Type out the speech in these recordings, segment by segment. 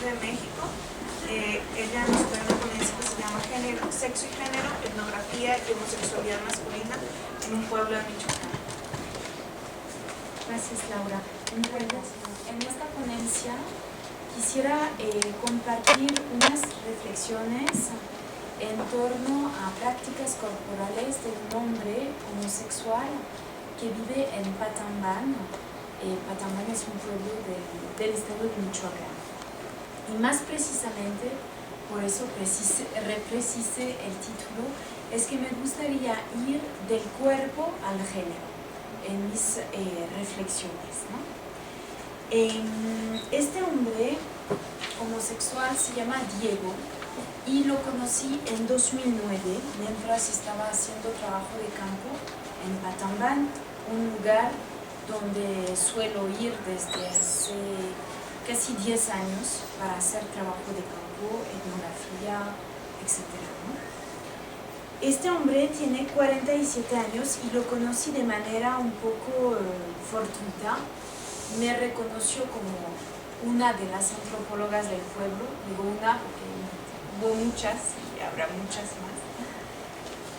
de México. Ella nos trae una ponencia que se llama Sexo y Género, Etnografía y Homosexualidad Masculina en un pueblo de Michoacán. Gracias, Laura. En esta ponencia quisiera compartir unas reflexiones en torno a prácticas corporales de un hombre homosexual que vive en Patambán. Patambán es un pueblo del estado de Michoacán. Y más precisamente, por eso reprecise el título, es que me gustaría ir del cuerpo al género en mis reflexiones, ¿no? Este hombre homosexual se llama Diego y lo conocí en 2009 mientras estaba haciendo trabajo de campo en Patambán, un lugar donde suelo ir desde hace casi 10 años para hacer trabajo de campo, etnografía, etc., ¿no? Este hombre tiene 47 años y lo conocí de manera un poco fortuita. Me reconoció como una de las antropólogas del pueblo, digo una porque hubo muchas y habrá muchas más,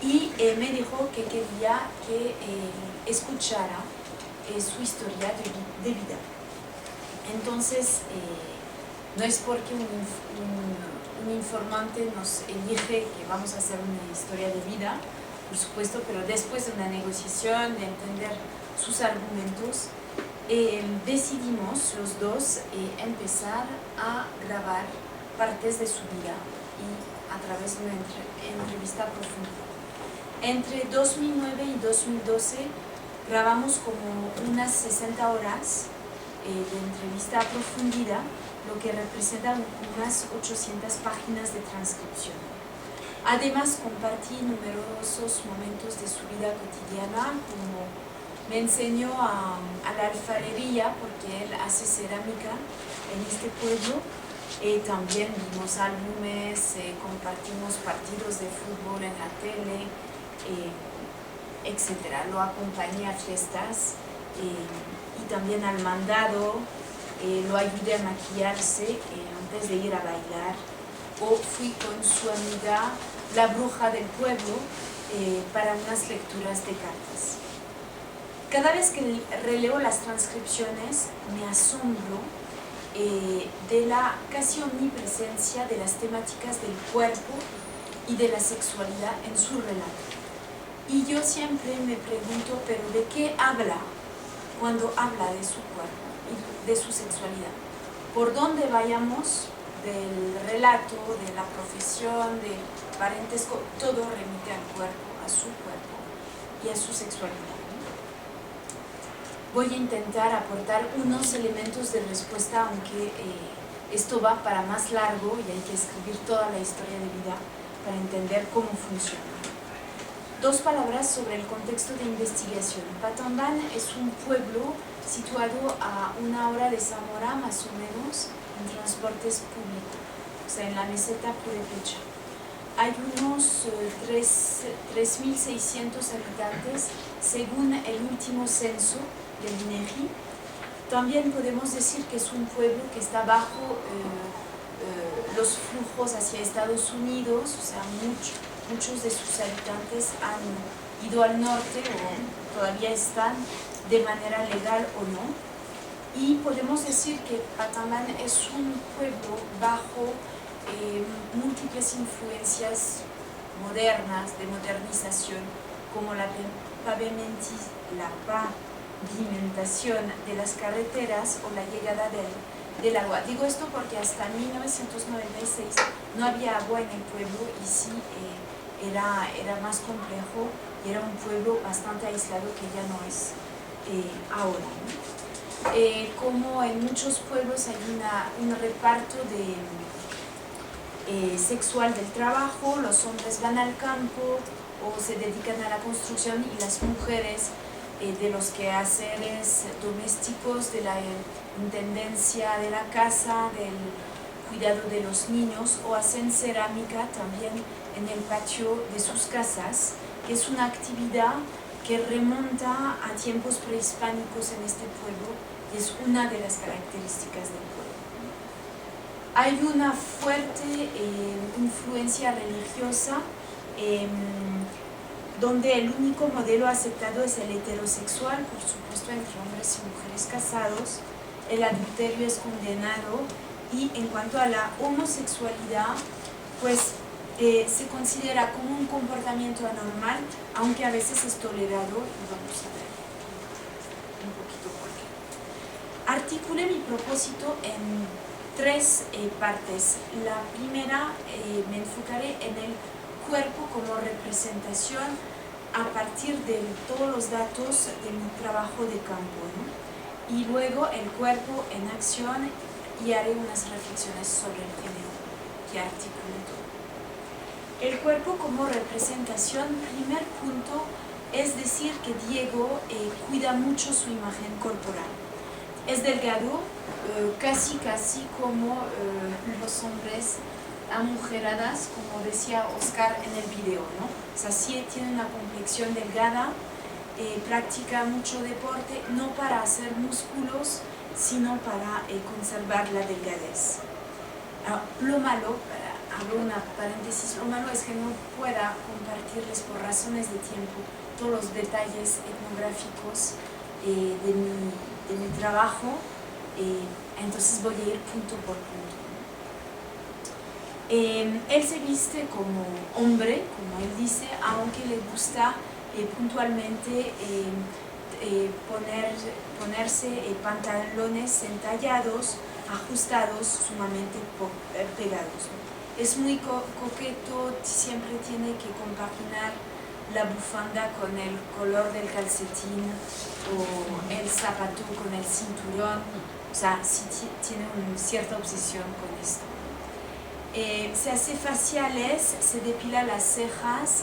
y me dijo que quería que escuchara su historia de vida. Entonces, no es porque un informante nos elige que vamos a hacer una historia de vida, por supuesto, pero después de una negociación, de entender sus argumentos, decidimos los dos empezar a grabar partes de su vida y a través de una entrevista profunda. Entre 2009 y 2012 grabamos como unas 60 horas de entrevista a profundidad, lo que representa unas 800 páginas de transcripción. Además, compartí numerosos momentos de su vida cotidiana, como me enseñó a la alfarería, porque él hace cerámica en este pueblo. También vimos álbumes, compartimos partidos de fútbol en la tele, etc. Lo acompañé a fiestas y también al mandado. Lo ayudé a maquillarse antes de ir a bailar, o fui con su amiga la bruja del pueblo para unas lecturas de cartas. Cada vez que releo las transcripciones me asombro de la casi omnipresencia de las temáticas del cuerpo y de la sexualidad en su relato. Y yo siempre me pregunto, ¿pero de qué habla cuando habla de su cuerpo y de su sexualidad? Por dónde vayamos del relato, de la profesión, del parentesco, todo remite al cuerpo, a su cuerpo y a su sexualidad. Voy a intentar aportar unos elementos de respuesta, aunque esto va para más largo y hay que escribir toda la historia de vida para entender cómo funciona. Dos palabras sobre el contexto de investigación. Patambán es un pueblo situado a 1 hora de Zamora, más o menos, en transportes públicos, o sea, en la meseta purépecha. Hay unos 3.600 habitantes, según el último censo del INEGI. También podemos decir que es un pueblo que está bajo los flujos hacia Estados Unidos, o sea, muchos de sus habitantes han ido al norte o todavía están de manera legal o no. Y podemos decir que Patambán es un pueblo bajo múltiples influencias modernas, de modernización, como la pavimentación de las carreteras o la llegada del agua. Digo esto porque hasta 1996 no había agua en el pueblo y sí era más complejo y era un pueblo bastante aislado que ya no es ahora, ¿no? Como en muchos pueblos hay un reparto sexual del trabajo, los hombres van al campo o se dedican a la construcción y las mujeres de los quehaceres domésticos, de la intendencia de la casa, del cuidado de los niños, o hacen cerámica también en el patio de sus casas, que es una actividad que remonta a tiempos prehispánicos en este pueblo y es una de las características del pueblo. Hay una fuerte influencia religiosa donde el único modelo aceptado es el heterosexual, por supuesto entre hombres y mujeres casados. El adulterio es condenado y en cuanto a la homosexualidad, pues se considera como un comportamiento anormal, aunque a veces es tolerado, y vamos a ver un poquito por qué. Articulé mi propósito en tres partes. La primera, me enfocaré en el cuerpo como representación a partir de todos los datos de mi trabajo de campo, ¿no? Y luego el cuerpo en acción, y haré unas reflexiones sobre el género que articulo todo. El cuerpo como representación, primer punto, es decir que Diego cuida mucho su imagen corporal. Es delgado, casi como los hombres amujeradas, como decía Oscar en el video, ¿no? O sea, sí tiene una complexión delgada, practica mucho deporte, no para hacer músculos, sino para conservar la delgadez. Lo malo, abro una paréntesis, lo malo es que no pueda compartirles por razones de tiempo todos los detalles etnográficos de mi trabajo, entonces voy a ir punto por punto. Él se viste como hombre, como él dice, aunque le gusta puntualmente ponerse pantalones entallados, ajustados, sumamente pegados, ¿no? Es muy coqueto, siempre tiene que compaginar la bufanda con el color del calcetín o el zapato con el cinturón, o sea, sí tiene una cierta obsesión con esto. Se hace faciales, se depila las cejas,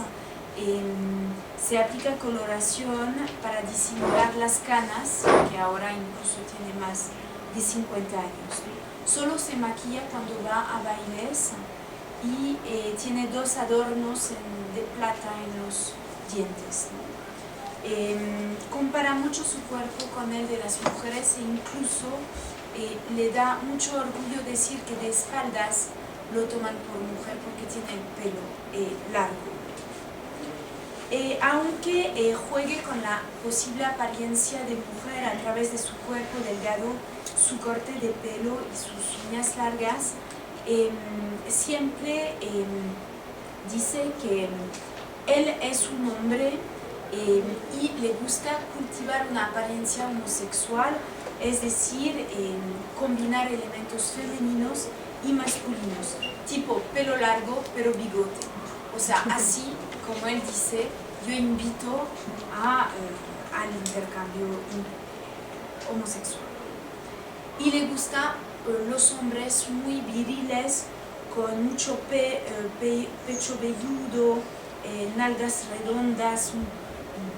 se aplica coloración para disimular las canas, que ahora incluso tiene más de 50 años. Solo se maquilla cuando va a bailes y tiene dos adornos de plata en los dientes, ¿no? Compara mucho su cuerpo con el de las mujeres e incluso le da mucho orgullo decir que de espaldas lo toman por mujer porque tiene el pelo largo. Aunque juegue con la posible apariencia de mujer a través de su cuerpo delgado, su corte de pelo y sus uñas largas, siempre dice que él es un hombre y le gusta cultivar una apariencia homosexual, es decir, combinar elementos femeninos y masculinos, tipo pelo largo pero bigote. O sea, así como él dice, yo invito al intercambio homosexual. Y le gusta los hombres muy viriles, con mucho pecho velludo, nalgas redondas,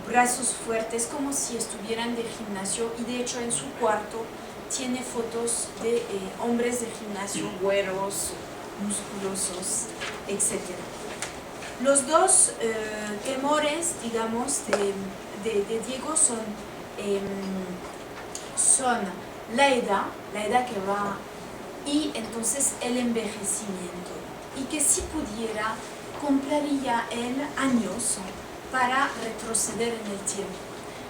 brazos fuertes, como si estuvieran de gimnasio. Y de hecho en su cuarto tiene fotos de hombres de gimnasio, güeros, musculosos, etc. Los dos temores, digamos, de Diego son la edad que va, y entonces el envejecimiento, y que si pudiera compraría él años para retroceder en el tiempo.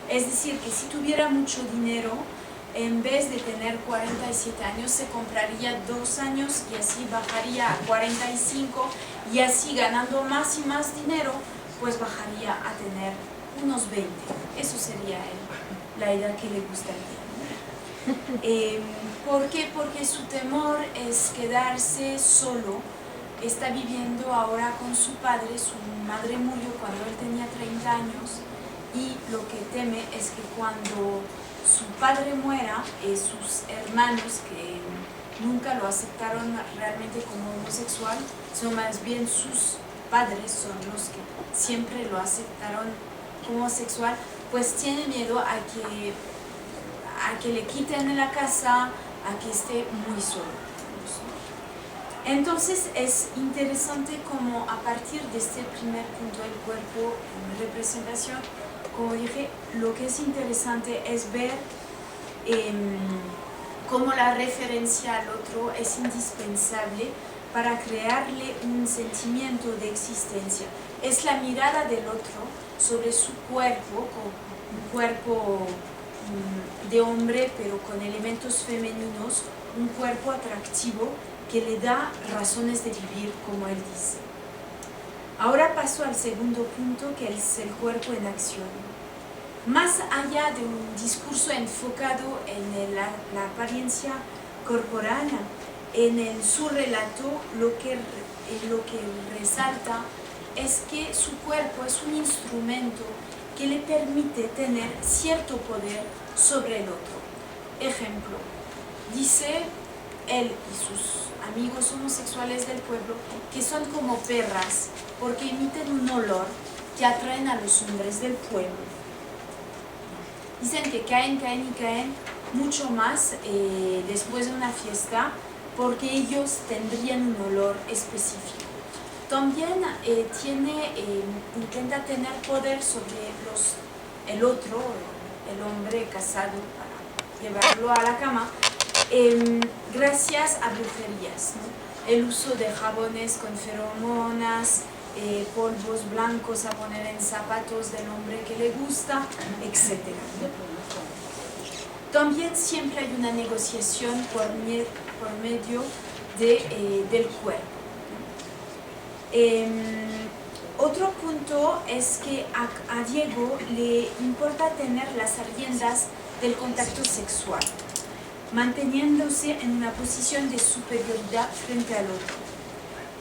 Es decir, que si tuviera mucho dinero, en vez de tener 47 años, se compraría 2 años y así bajaría a 45, y así ganando más y más dinero, pues bajaría a tener unos 20. Eso sería la edad que le gustaría. ¿Por qué? Porque su temor es quedarse solo. Está viviendo ahora con su padre, su madre murió cuando él tenía 30 años, y lo que teme es que cuando su padre muera, sus hermanos, que nunca lo aceptaron realmente como homosexual, sino más bien sus padres son los que siempre lo aceptaron como homosexual, pues tiene miedo a que le quiten la casa, a que esté muy solo. Entonces es interesante como a partir de este primer punto del cuerpo en representación, como dije, lo que es interesante es ver cómo la referencia al otro es indispensable para crearle un sentimiento de existencia. Es la mirada del otro sobre su cuerpo, un cuerpo de hombre pero con elementos femeninos, un cuerpo atractivo que le da razones de vivir, como él dice. Ahora paso al segundo punto, que es el cuerpo en acción. Más allá de un discurso enfocado en la apariencia corporal, en su relato lo que resalta es que su cuerpo es un instrumento que le permite tener cierto poder sobre el otro. Ejemplo, dice él y sus amigos homosexuales del pueblo que son como perras porque emiten un olor que atraen a los hombres del pueblo. Dicen que caen mucho más después de una fiesta porque ellos tendrían un olor específico. También intenta tener poder sobre el otro, el hombre casado, para llevarlo a la cama, gracias a brujerías, ¿no? El uso de jabones con feromonas, polvos blancos a poner en zapatos del hombre que le gusta, etc. También siempre hay una negociación por medio del cuerpo. Otro punto es que a Diego le importa tener las riendas del contacto sexual, manteniéndose en una posición de superioridad frente al otro.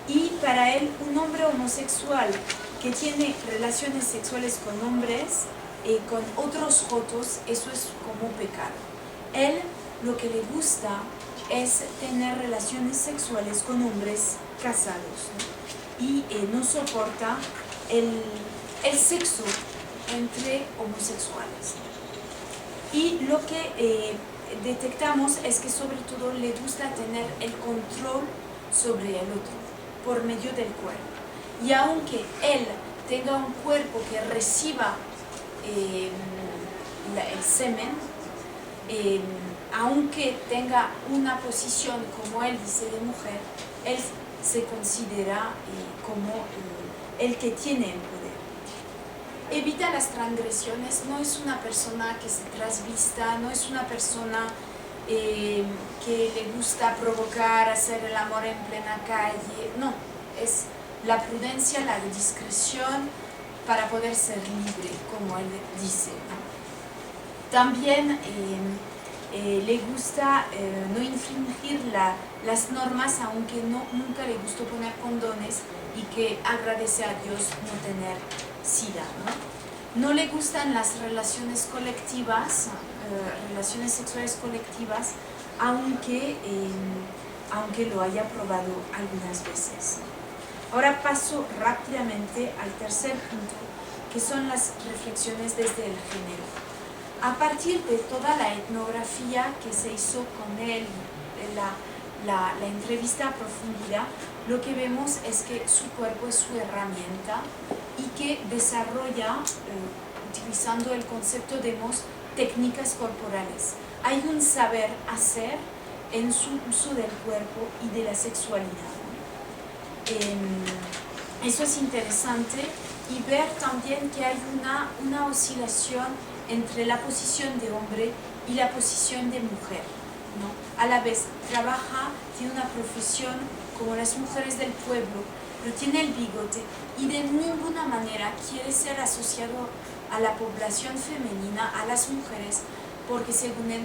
Y para él, un hombre homosexual que tiene relaciones sexuales con hombres, con otros jotos, eso es como pecado. Él lo que le gusta es tener relaciones sexuales con hombres casados, ¿no? Y no soporta el sexo entre homosexuales. Y lo que detectamos es que sobre todo le gusta tener el control sobre el otro por medio del cuerpo. Y aunque él tenga un cuerpo que reciba el semen, aunque tenga una posición, como él dice, de mujer, él se considera como el que tiene el poder. Evita las transgresiones, no es una persona que se trasvista, no es una persona que le gusta provocar, hacer el amor en plena calle, no, es la prudencia, la discreción para poder ser libre, como él dice, ¿no? También le gusta no infringir las normas, aunque nunca le gustó poner condones, y que agradece a Dios no tener SIDA, ¿no? No le gustan las relaciones colectivas, relaciones sexuales colectivas, aunque lo haya probado algunas veces. Ahora paso rápidamente al tercer punto, que son las reflexiones desde el género. A partir de toda la etnografía que se hizo con él, la entrevista a profundidad, lo que vemos es que su cuerpo es su herramienta y que desarrolla, utilizando el concepto de técnicas corporales. Hay un saber hacer en su uso del cuerpo y de la sexualidad. Eso es interesante, y ver también que hay una oscilación entre la posición de hombre y la posición de mujer, ¿no? A la vez trabaja, tiene una profesión como las mujeres del pueblo, pero tiene el bigote y de ninguna manera quiere ser asociado a la población femenina, a las mujeres, porque según él,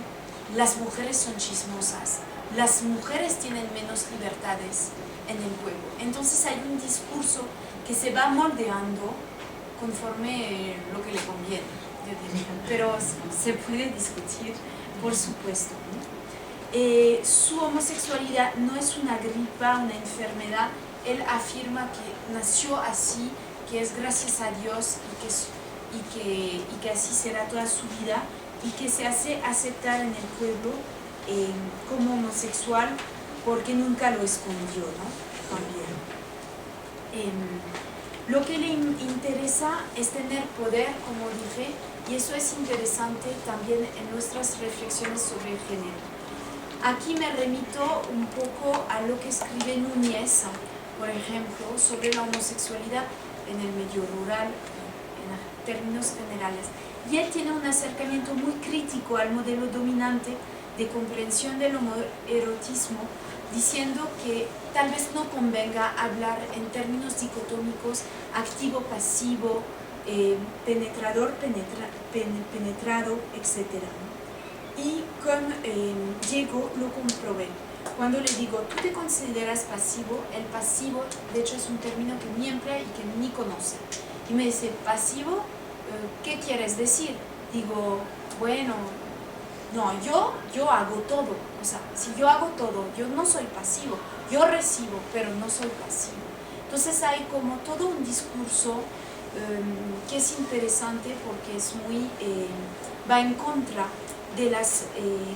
las mujeres son chismosas, las mujeres tienen menos libertades en el pueblo. Entonces hay un discurso que se va moldeando conforme lo que le conviene, yo diría, pero se puede discutir, por supuesto, ¿no? Su homosexualidad no es una gripa, una enfermedad. Él afirma que nació así, que es gracias a Dios y que así será toda su vida, y que se hace aceptar en el pueblo como homosexual porque nunca lo escondió, ¿no? También. Lo que le interesa es tener poder, como dije, y eso es interesante también en nuestras reflexiones sobre el género. Aquí me remito un poco a lo que escribe Núñez, por ejemplo, sobre la homosexualidad en el medio rural, en términos generales. Y él tiene un acercamiento muy crítico al modelo dominante de comprensión del homoerotismo, diciendo que tal vez no convenga hablar en términos dicotómicos activo-pasivo, penetrador-penetrado, etc. Y con Diego lo comprobé. Cuando le digo, ¿tú te consideras pasivo? El pasivo, de hecho, es un término que ni emplea y que ni conoce. Y me dice, ¿pasivo? ¿Qué quieres decir? Digo, bueno, no, yo hago todo. O sea, si yo hago todo, yo no soy pasivo. Yo recibo, pero no soy pasivo. Entonces hay como todo un discurso que es interesante porque es muy, va en contra de las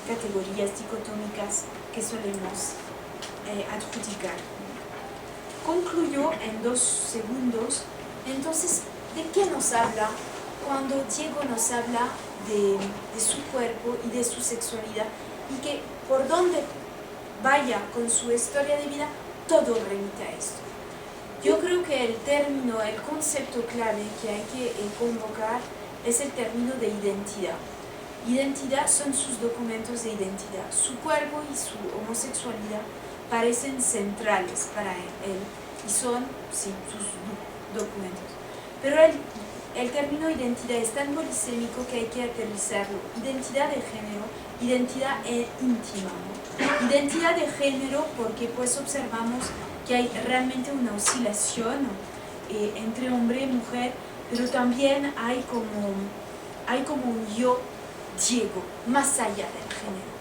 categorías dicotómicas que solemos adjudicar. Concluyo en 2 segundos. Entonces, ¿de qué nos habla cuando Diego nos habla de su cuerpo y de su sexualidad? Y que por donde vaya con su historia de vida, todo remite a esto. Yo creo que el término, el concepto clave que hay que convocar es el término de identidad. Identidad son sus documentos de identidad. Su cuerpo y su homosexualidad parecen centrales para él y son, sí, sus documentos. Pero el término identidad es tan polisémico que hay que aterrizarlo. Identidad de género, identidad íntima, ¿no? Identidad de género porque pues observamos que hay realmente una oscilación entre hombre y mujer, pero también hay como un yo Diego, más allá del género,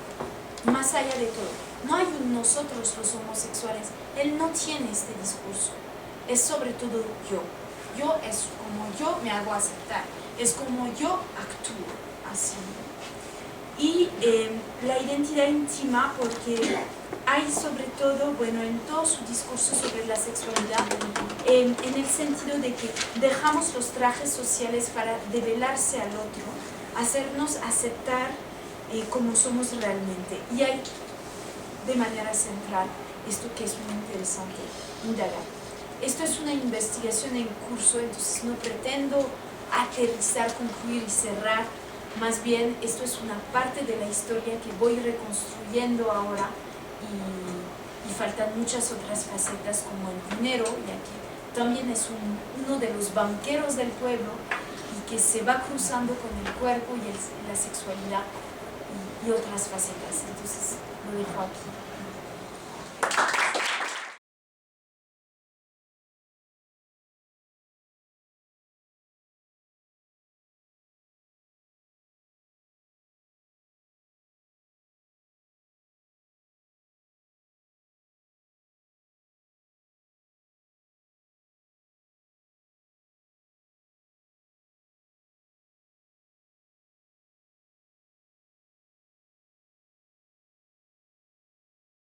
más allá de todo. No hay un nosotros los homosexuales, él no tiene este discurso, es sobre todo yo. Yo es como yo me hago aceptar, es como yo actúo así. Y la identidad íntima porque hay sobre todo, bueno, en todo su discurso sobre la sexualidad, en el sentido de que dejamos los trajes sociales para develarse al otro, hacernos aceptar como somos realmente. Y hay de manera central esto que es muy interesante, indagar. Esto es una investigación en curso, entonces no pretendo aterrizar, concluir y cerrar. Más bien, esto es una parte de la historia que voy reconstruyendo ahora y faltan muchas otras facetas como el dinero, ya que también es uno de los banqueros del pueblo y que se va cruzando con el cuerpo y la sexualidad y otras facetas. Entonces, lo dejo aquí.